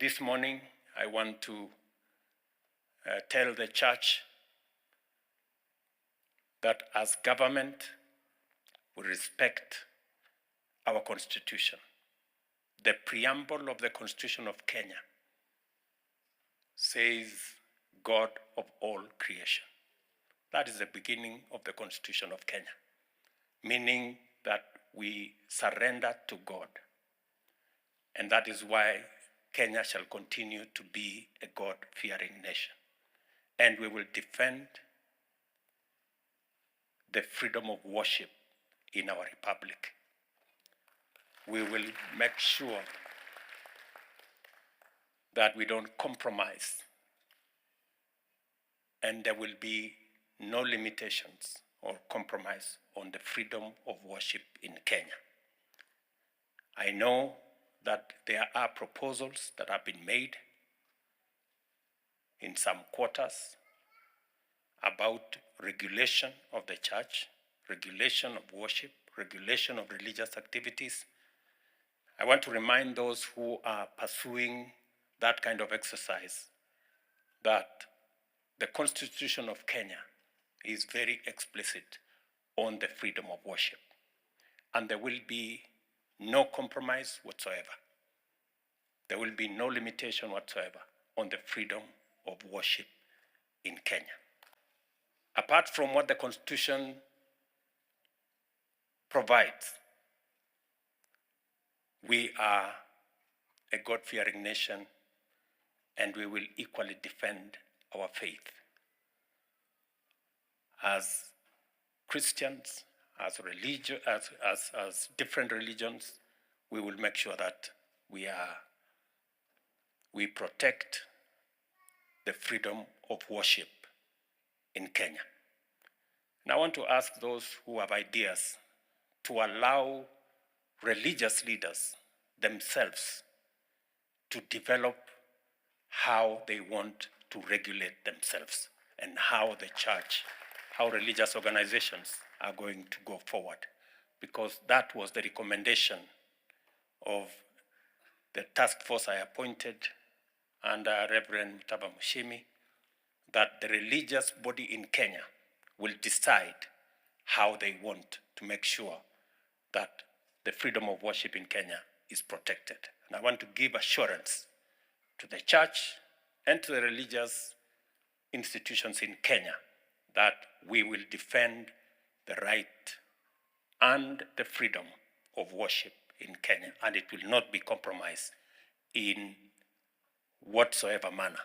This morning, I want to tell the church that as government, we respect our constitution. The preamble of the Constitution of Kenya says, God of all creation. That is the beginning of the Constitution of Kenya, meaning that we surrender to God. And that is why Kenya shall continue to be a God-fearing nation. And we will defend the freedom of worship in our republic. We will make sure that we don't compromise, and there will be no limitations or compromise on the freedom of worship in Kenya. I know that there are proposals that have been made in some quarters about regulation of the church, regulation of worship, regulation of religious activities. I want to remind those who are pursuing that kind of exercise that the Constitution of Kenya is very explicit on the freedom of worship, and there will be no compromise whatsoever. There will be no limitation whatsoever on the freedom of worship in Kenya. Apart from what the Constitution provides, we are a God-fearing nation, and we will equally defend our faith. As Christians, as different religions, we will make sure that we protect the freedom of worship in Kenya. And I want to ask those who have ideas to allow religious leaders themselves to develop how they want to regulate themselves and how the church, how religious organizations are going to go forward. Because that was the recommendation of the task force I appointed under Reverend Mutaba Mushimi, that the religious body in Kenya will decide how they want to make sure that the freedom of worship in Kenya is protected. And I want to give assurance to the church and to the religious institutions in Kenya that we will defend the right and the freedom of worship in Kenya, and it will not be compromised in whatsoever manner.